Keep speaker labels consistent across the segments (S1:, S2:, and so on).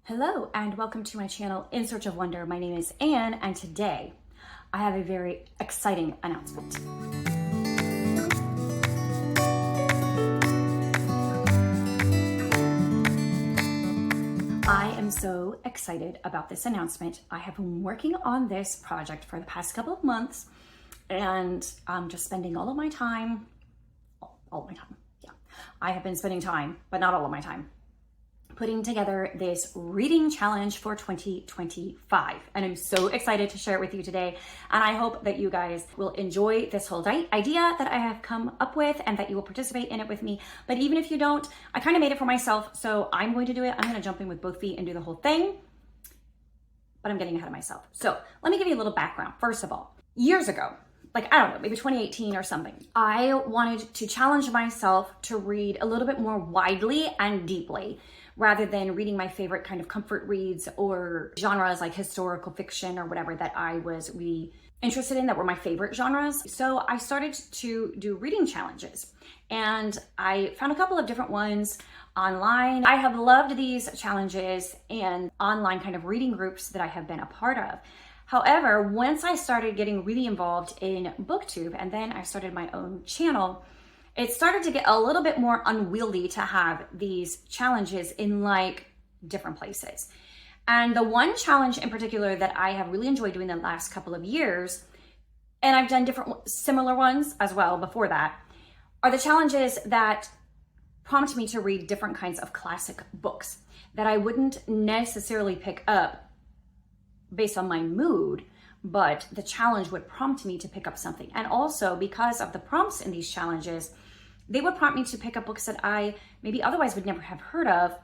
S1: Hello and welcome to my channel In Search of Wonder. My name is Anne and today I have a very exciting announcement. I am so excited about this announcement. I have been working on this project for the past couple of months and I'm just spending all of my time, yeah. I have been spending time, but not all of my time, putting together this reading challenge for 2025. And I'm so excited to share it with you today. And I hope that you guys will enjoy this whole idea that I have come up with and that you will participate in it with me. But even if you don't, I kind of made it for myself. So I'm going to do it. I'm going to jump in with both feet and do the whole thing. But I'm getting ahead of myself. So let me give you a little background. First of all, years ago, like, I don't know, maybe 2018 or something, I wanted to challenge myself to read a little bit more widely and deeply, rather than reading my favorite kind of comfort reads or genres like historical fiction or whatever that I was really interested in that were my favorite genres. So I started to do reading challenges and I found a couple of different ones online. I have loved these challenges and online kind of reading groups that I have been a part of. However, once I started getting really involved in BookTube and then I started my own channel, it started to get a little bit more unwieldy to have these challenges in like different places. And the one challenge in particular that I have really enjoyed doing the last couple of years, and I've done different similar ones as well before that, are the challenges that prompt me to read different kinds of classic books that I wouldn't necessarily pick up based on my mood, but the challenge would prompt me to pick up something. And also because of the prompts in these challenges, they would prompt me to pick up books that I maybe otherwise would never have heard of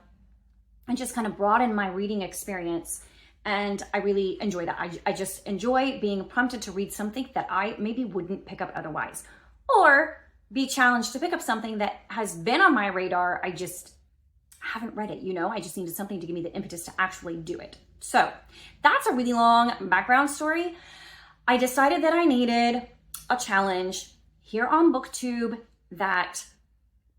S1: and just kind of broaden my reading experience. And I really enjoy that. I just enjoy being prompted to read something that I maybe wouldn't pick up otherwise, or be challenged to pick up something that has been on my radar. I just haven't read it, I just needed something to give me the impetus to actually do it. So that's a really long background story. I decided that I needed a challenge here on BookTube that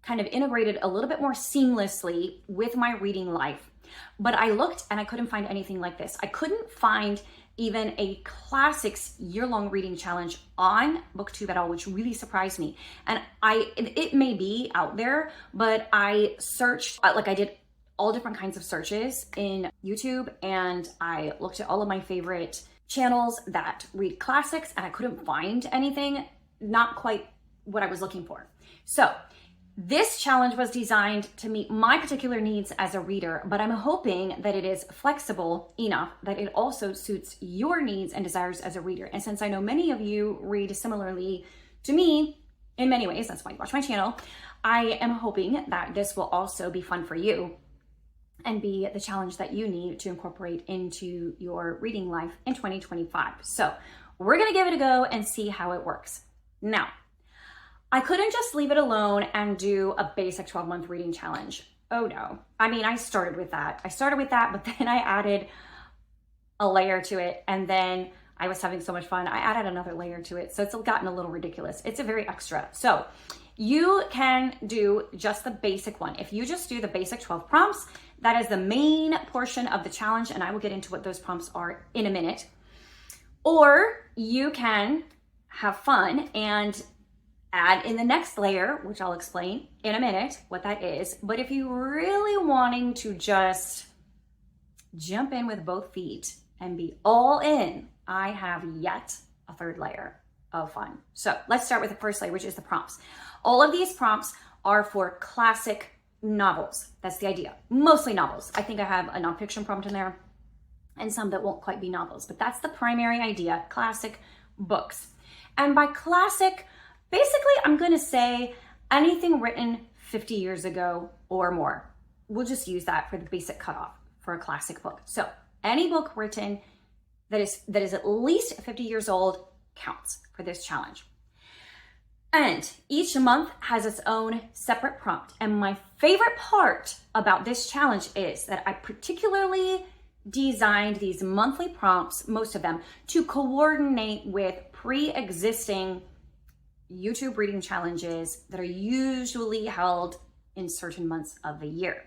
S1: kind of integrated a little bit more seamlessly with my reading life. But I looked and I couldn't find anything like this. I couldn't find even a classics year-long reading challenge on BookTube at all, which really surprised me. And it may be out there, but I searched, like I did all different kinds of searches in YouTube, and I looked at all of my favorite channels that read classics, and I couldn't find anything, not quite what I was looking for. So this challenge was designed to meet my particular needs as a reader, but I'm hoping that it is flexible enough that it also suits your needs and desires as a reader. And since I know many of you read similarly to me in many ways, that's why you watch my channel, I am hoping that this will also be fun for you and be the challenge that you need to incorporate into your reading life in 2025. So we're gonna give it a go and see how it works. Now, I couldn't just leave it alone and do a basic 12-month reading challenge. Oh no. I mean, I started with that, but then I added a layer to it, and then I was having so much fun, I added another layer to it. So it's gotten a little ridiculous. It's a very extra. So you can do just the basic one. If you just do the basic 12 prompts, that is the main portion of the challenge, and I will get into what those prompts are in a minute. Or you can have fun and add in the next layer, which I'll explain in a minute what that is. But if you're really wanting to just jump in with both feet and be all in, I have yet a third layer of fun. So let's start with the first layer, which is the prompts. All of these prompts are for classic novels. That's the idea. Mostly novels. I think I have a nonfiction prompt in there and some that won't quite be novels, but that's the primary idea, classic books. And by classic, basically, I'm going to say anything written 50 years ago or more. We'll just use that for the basic cutoff for a classic book. So any book written that is at least 50 years old counts for this challenge. And each month has its own separate prompt. And my favorite part about this challenge is that I particularly designed these monthly prompts, most of them, to coordinate with pre-existing YouTube reading challenges that are usually held in certain months of the year.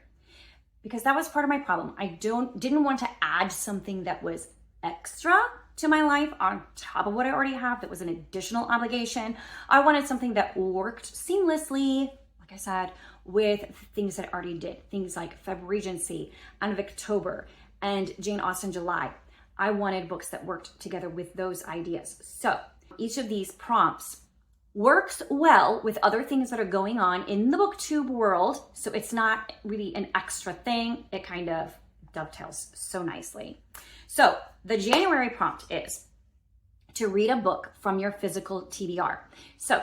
S1: because that was part of my problem. I didn't want to add something that was extra to my life on top of what I already have that was an additional obligation. I wanted something that worked seamlessly, like I said, with things that I already did. Things like Feb Regency and Victober and Jane Austen July. I wanted books that worked together with those ideas. So each of these prompts works well with other things that are going on in the booktube world. So it's not really an extra thing. It kind of dovetails so nicely. So the January prompt is to read a book from your physical TBR. So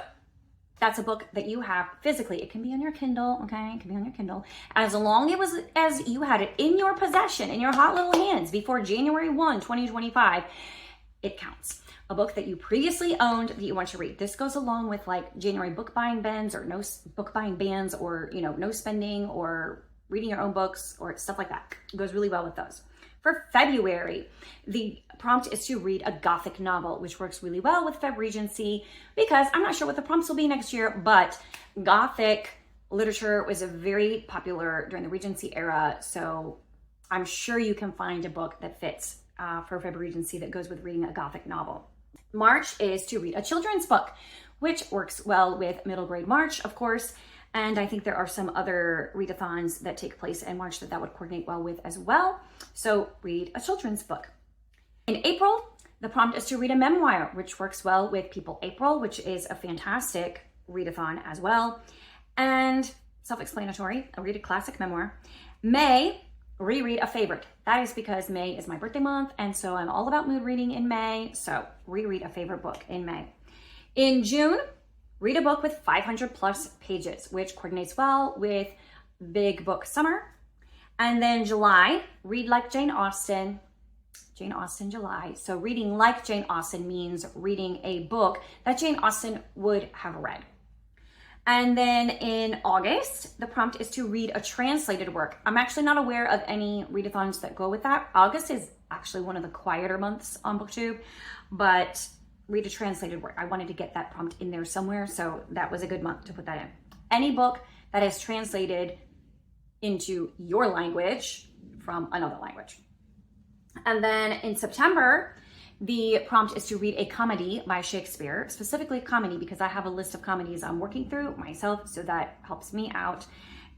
S1: that's a book that you have physically. It can be on your Kindle, okay? It can be on your Kindle. As long as you had it in your possession, in your hot little hands before January 1, 2025, it counts. A book that you previously owned that you want to read. This goes along with like January book buying bans or no book buying bans, or no spending or reading your own books or stuff like that. It goes really well with those. For February, the prompt is to read a Gothic novel, which works really well with Feb Regency because I'm not sure what the prompts will be next year, but Gothic literature was very popular during the Regency era. So I'm sure you can find a book that fits for Feb Regency that goes with reading a Gothic novel. March is to read a children's book, which works well with middle grade March, of course. And I think there are some other readathons that take place in March that would coordinate well with as well. So read a children's book. In April, the prompt is to read a memoir, which works well with People April, which is a fantastic readathon as well. And self-explanatory, I'll read a classic memoir. May, reread a favorite. That is because May is my birthday month, and so I'm all about mood reading in May. So reread a favorite book in May. In June, read a book with 500 plus pages, which coordinates well with Big Book Summer. And then July, read like Jane Austen. Jane Austen July. So reading like Jane Austen means reading a book that Jane Austen would have read. And then in August, the prompt is to read a translated work. I'm actually not aware of any readathons that go with that. August is actually one of the quieter months on BookTube, but read a translated work. I wanted to get that prompt in there somewhere, so that was a good month to put that in. Any book that is translated into your language from another language. And then in September, the prompt is to read a comedy by Shakespeare, specifically comedy because I have a list of comedies I'm working through myself, so that helps me out.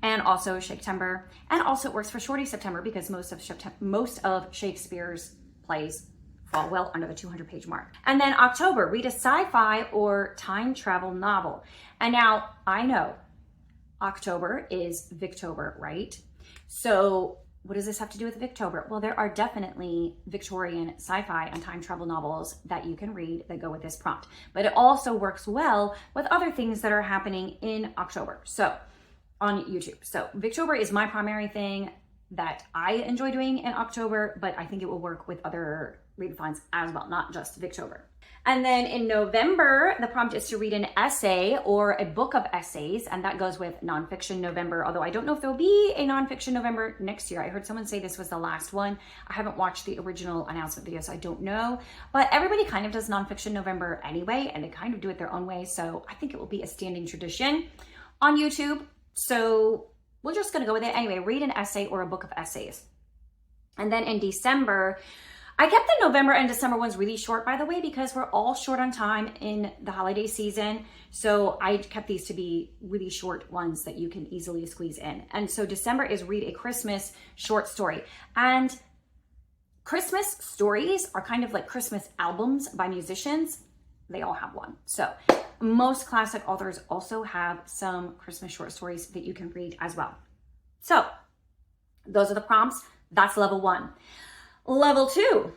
S1: And also Shakespeare, and also it works for Shorty September because most of Shakespeare's plays fall well under the 200-page mark. And then October, read a sci-fi or time travel novel. And now I know October is Victober, right? So what does this have to do with Victober? Well, there are definitely Victorian sci-fi and time travel novels that you can read that go with this prompt, but it also works well with other things that are happening in October. So on YouTube. So Victober is my primary thing that I enjoy doing in October, but I think it will work with other readathons as well, not just Victober. And then in November, the prompt is to read an essay or a book of essays, and that goes with Nonfiction November, although I don't know if there'll be a Nonfiction November next year. I heard someone say this was the last one. I haven't watched the original announcement video, so I don't know. But everybody kind of does Nonfiction November anyway, and they kind of do it their own way, so I think it will be a standing tradition on YouTube. So we're just gonna go with it. Anyway, read an essay or a book of essays. And then in December, I kept the November and December ones really short, by the way, because we're all short on time in the holiday season. So I kept these to be really short ones that you can easily squeeze in. And so December is read a Christmas short story. And Christmas stories are kind of like Christmas albums by musicians. They all have one. So most classic authors also have some Christmas short stories that you can read as well. So those are the prompts. That's level 1. Level 2,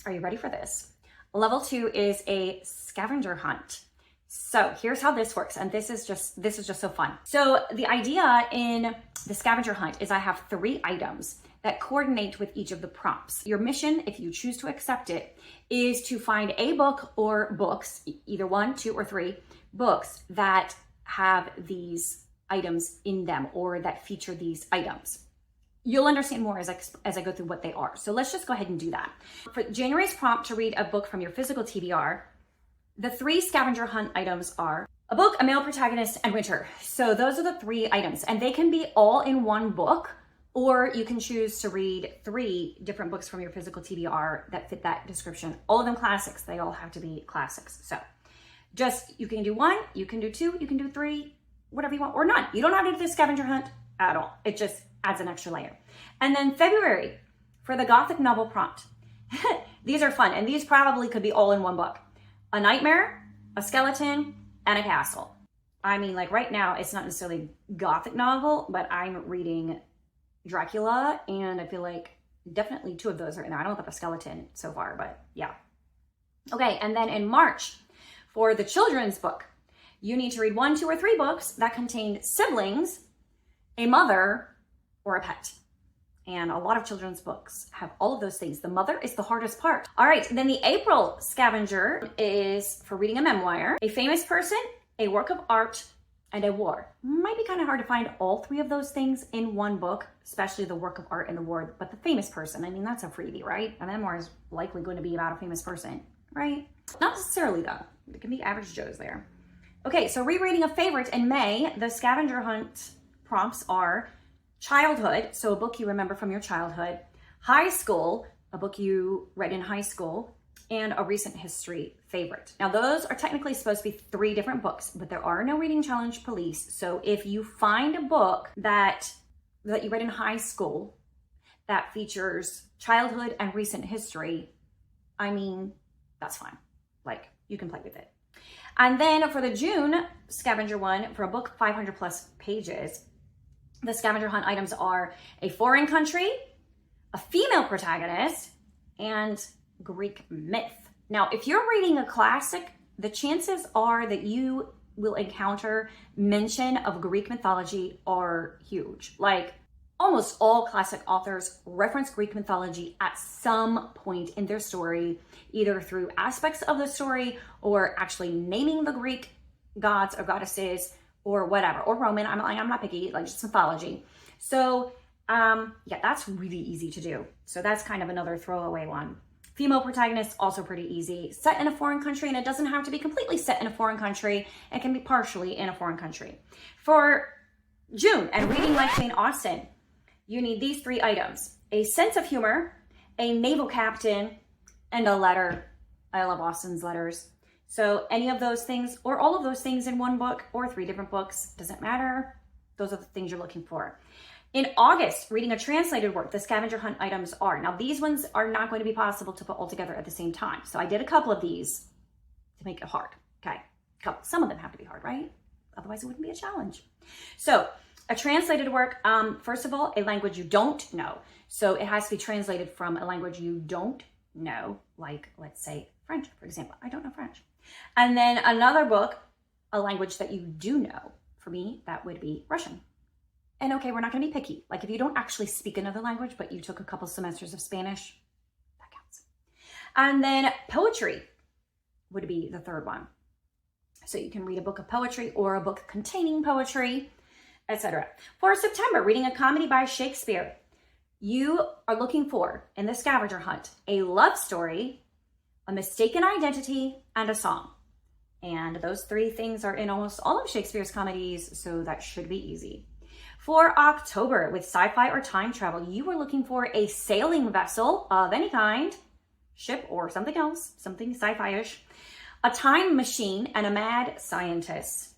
S1: are you ready for this? Level 2 is a scavenger hunt. So here's how this works, and this is just so fun. So the idea in the scavenger hunt is I have 3 items that coordinate with each of the prompts. Your mission, if you choose to accept it, is to find a book or books, either 1, 2, or 3 books that have these items in them or that feature these items. You'll understand more as I go through what they are. So let's just go ahead and do that. For January's prompt to read a book from your physical TBR, the 3 scavenger hunt items are a book, a male protagonist, and winter. So those are the 3 items, and they can be all in one book, Or you can choose to read 3 different books from your physical TBR that fit that description. All of them classics. They all have to be classics. So you can do 1, you can do 2, you can do 3, whatever you want, or none. You don't have to do the scavenger hunt at all. It just adds an extra layer. And then February for the Gothic novel prompt. These are fun, and these probably could be all in one book. A nightmare, a skeleton, and a castle. I mean, like right now, it's not necessarily Gothic novel, but I'm reading Dracula, and I feel like definitely 2 of those are in there. I don't know about the skeleton so far, but yeah. Okay, and then in March, for the children's book, you need to read 1, 2, or 3 books that contain siblings, a mother, or a pet. And a lot of children's books have all of those things. The mother is the hardest part. All right, then the April scavenger is for reading a memoir, a famous person, a work of art, and a war. Might be kind of hard to find all 3 of those things in one book, especially the work of art and the war, but the famous person, I mean, that's a freebie, right? A memoir is likely going to be about a famous person, right? Not necessarily though. It can be average Joes there. Okay, so rereading a favorite in May, the scavenger hunt prompts are childhood, so a book you remember from your childhood, high school, a book you read in high school, and a recent history favorite. Now those are technically supposed to be 3 different books, but there are no reading challenge police. So if you find a book that you read in high school that features childhood and recent history, I mean, that's fine. Like, you can play with it. And then for the June scavenger one, for a book 500 plus pages, the scavenger hunt items are a foreign country, a female protagonist, and Greek myth. Now, if you're reading a classic, the chances are that you will encounter mention of Greek mythology are huge. Like, almost all classic authors reference Greek mythology at some point in their story, either through aspects of the story or actually naming the Greek gods or goddesses or whatever, or Roman. I'm not picky, like just mythology. So yeah, that's really easy to do. So that's kind of another throwaway one. Female protagonist, also pretty easy. Set in a foreign country, and it doesn't have to be completely set in a foreign country. It can be partially in a foreign country. For June and reading like Jane Austen, you need these 3 items: a sense of humor, a naval captain, and a letter. I love Austen's letters. So any of those things, or all of those things in one book, or 3 different books, doesn't matter. Those are the things you're looking for. In August, reading a translated work, the scavenger hunt items are. Now these ones are not going to be possible to put all together at the same time. So I did a couple of these to make it hard, okay? Some of them have to be hard, right? Otherwise it wouldn't be a challenge. So a translated work, first of all, a language you don't know. So it has to be translated from a language you don't know, like let's say French, for example. I don't know French. And then another book, a language that you do know. For me, that would be Russian. And okay, we're not gonna be picky. Like if you don't actually speak another language, but you took a couple semesters of Spanish, that counts. And then poetry would be the 3rd one. So you can read a book of poetry or a book containing poetry, etc. For September, reading a comedy by Shakespeare, you are looking for, in the scavenger hunt, a love story, a mistaken identity, and a song. And those 3 things are in almost all of Shakespeare's comedies, so that should be easy. For October, with sci-fi or time travel, you are looking for a sailing vessel of any kind, ship or something else, something sci-fi-ish, a time machine, and a mad scientist.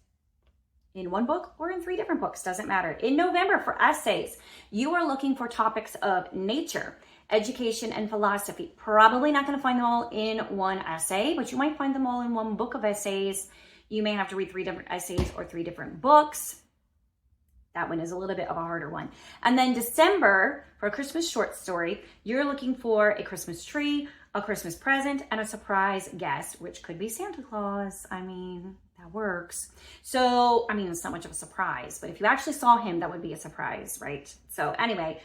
S1: In one book or in 3 different books, doesn't matter. In November, for essays, you are looking for topics of nature, education, and philosophy. Probably not going to find them all in one essay, but you might find them all in one book of essays. You may have to read 3 different essays or 3 different books. That one is a little bit of a harder one. And then December, for a Christmas short story, you're looking for a Christmas tree, a Christmas present, and a surprise guest, which could be Santa Claus. I mean, that works. So, I mean, it's not much of a surprise, but if you actually saw him, that would be a surprise, right? So anyway,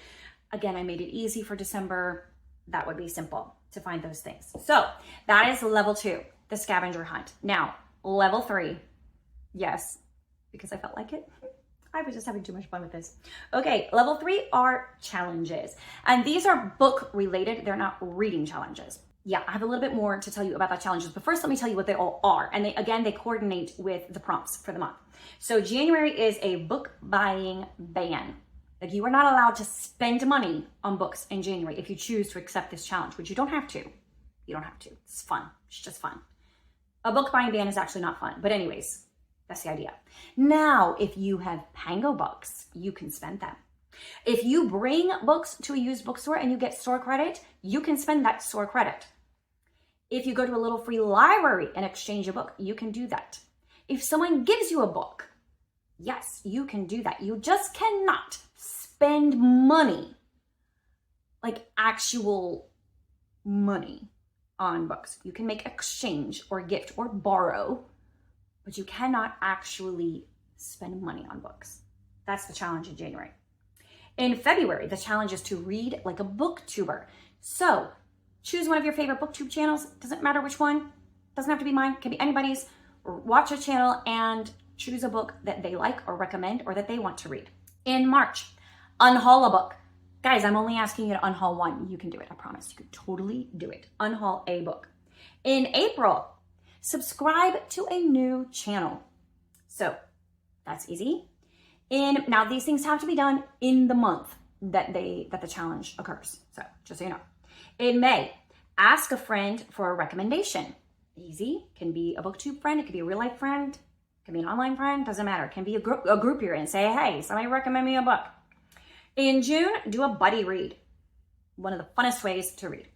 S1: again, I made it easy for December. That would be simple to find those things. So that is level 2, the scavenger hunt. Now, level 3, yes, because I felt like it. I was just having too much fun with this. Okay, level 3 are challenges. And these are book related. They're not reading challenges. Yeah, I have a little bit more to tell you about the challenges, but first let me tell you what they all are. And they coordinate with the prompts for the month. So January is a book buying ban. Like, you are not allowed to spend money on books in January if you choose to accept this challenge, which you don't have to. You don't have to. It's fun. It's just fun. A book buying ban is actually not fun. But anyways, that's the idea. Now, if you have Pango books, you can spend them. If you bring books to a used bookstore and you get store credit, you can spend that store credit. If you go to a little free library and exchange a book, you can do that. If someone gives you a book, yes, you can do that. You just cannot spend money, like actual money, on books. You can make exchange or gift or borrow, but you cannot actually spend money on books. That's the challenge in January. In February, the challenge is to read like a booktuber. So choose one of your favorite booktube channels. Doesn't matter which one. Doesn't have to be mine. Can be anybody's. Watch a channel and choose a book that they like or recommend or that they want to read. In March, unhaul a book. Guys, I'm only asking you to unhaul one. You can do it. I promise. You can totally do it. Unhaul a book. In April, subscribe to a new channel. So that's easy. Now these things have to be done in the month that the challenge occurs. So just so you know. In May, ask a friend for a recommendation. Easy. Can be a booktube friend. It could be a real life friend. It can be an online friend. Doesn't matter. It can be a group you're in. Say, hey, somebody recommend me a book. In June, do a buddy read. One of the funnest ways to read.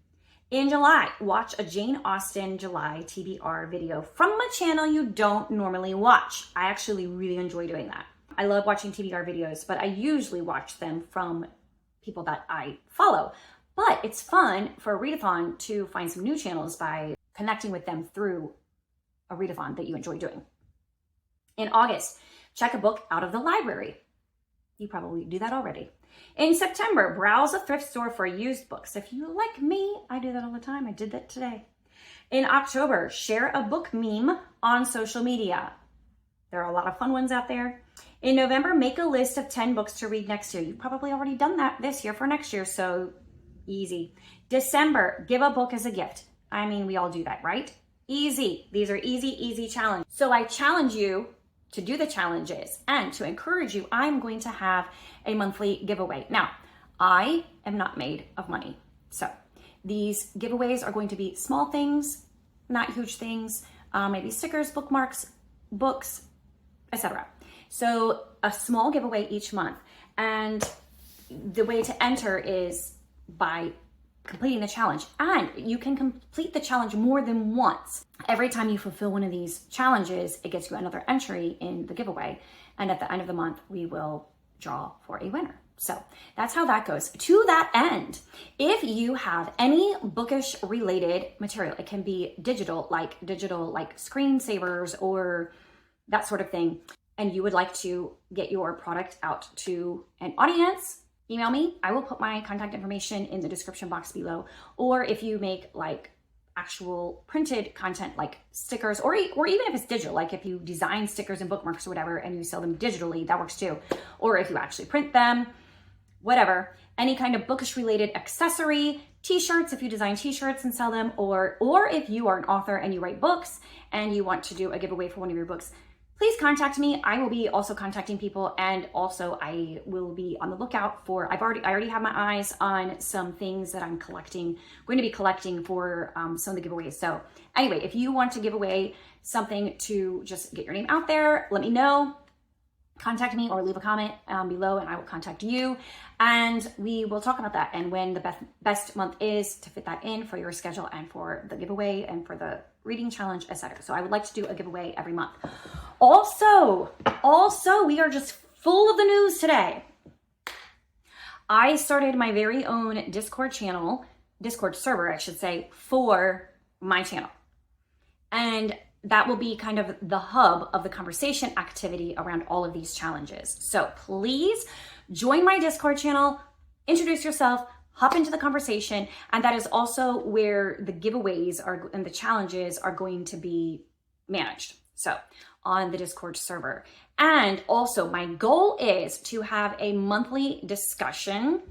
S1: In July, watch a Jane Austen July TBR video from a channel you don't normally watch. I actually really enjoy doing that. I love watching TBR videos, but I usually watch them from people that I follow. But it's fun for a readathon to find some new channels by connecting with them through a readathon that you enjoy doing. In August, check a book out of the library. You probably do that already. In September, browse a thrift store for used books. If you like me, I do that all the time. I did that today. In October, share a book meme on social media. There are a lot of fun ones out there. In November, make a list of 10 books to read next year. You've probably already done that this year for next year, so easy. December, give a book as a gift. I mean, we all do that, right? Easy. These are easy challenges. So I challenge you to do the challenges, and to encourage you, I'm going to have a monthly giveaway. Now, I am not made of money. So these giveaways are going to be small things, not huge things, maybe stickers, bookmarks, books, etc. So a small giveaway each month. And the way to enter is by completing the challenge. And you can complete the challenge more than once. Every time you fulfill one of these challenges, it gets you another entry in the giveaway. And at the end of the month, we will draw for a winner. So that's how that goes. To that end, if you have any bookish related material, it can be digital like screensavers or that sort of thing, and you would like to get your product out to an audience, email me. I will put my contact information in the description box below. Or if you make like actual printed content like stickers, or even if it's digital, like if you design stickers and bookmarks or whatever and you sell them digitally, that works too. Or if you actually print them, whatever, any kind of bookish related accessory, t-shirts, if you design t-shirts and sell them, or if you are an author and you write books and you want to do a giveaway for one of your books, please contact me. I will be also contacting people, and also I will be on the lookout for, I already have my eyes on some things that I'm going to be collecting for some of the giveaways. So anyway, if you want to give away something to just get your name out there, let me know. Contact me or leave a comment below and I will contact you, and we will talk about that and when the best month is to fit that in for your schedule and for the giveaway and for the reading challenge, etc. So I would like to do a giveaway every month. Also, we are just full of the news today. I started my very own Discord server, I should say, for my channel. And that will be kind of the hub of the conversation activity around all of these challenges. So please join my Discord channel, introduce yourself, hop into the conversation. And that is also where the giveaways and the challenges are going to be managed. So on the Discord server. And also my goal is to have a monthly discussion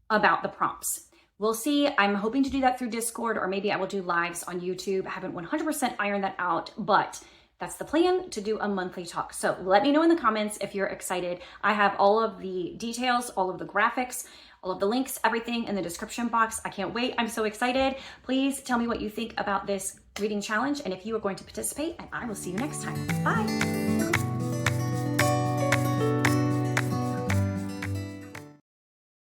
S1: about the prompts. We'll see. I'm hoping to do that through Discord, or maybe I will do lives on YouTube. I haven't 100% ironed that out, but That's the plan, to do a monthly talk. So let me know in the comments if you're excited. I have all of the details, all of the graphics, all of the links, everything in the description box. I can't wait. I'm so excited. Please tell me what you think about this reading challenge and if you are going to participate, and I will see you next time. Bye.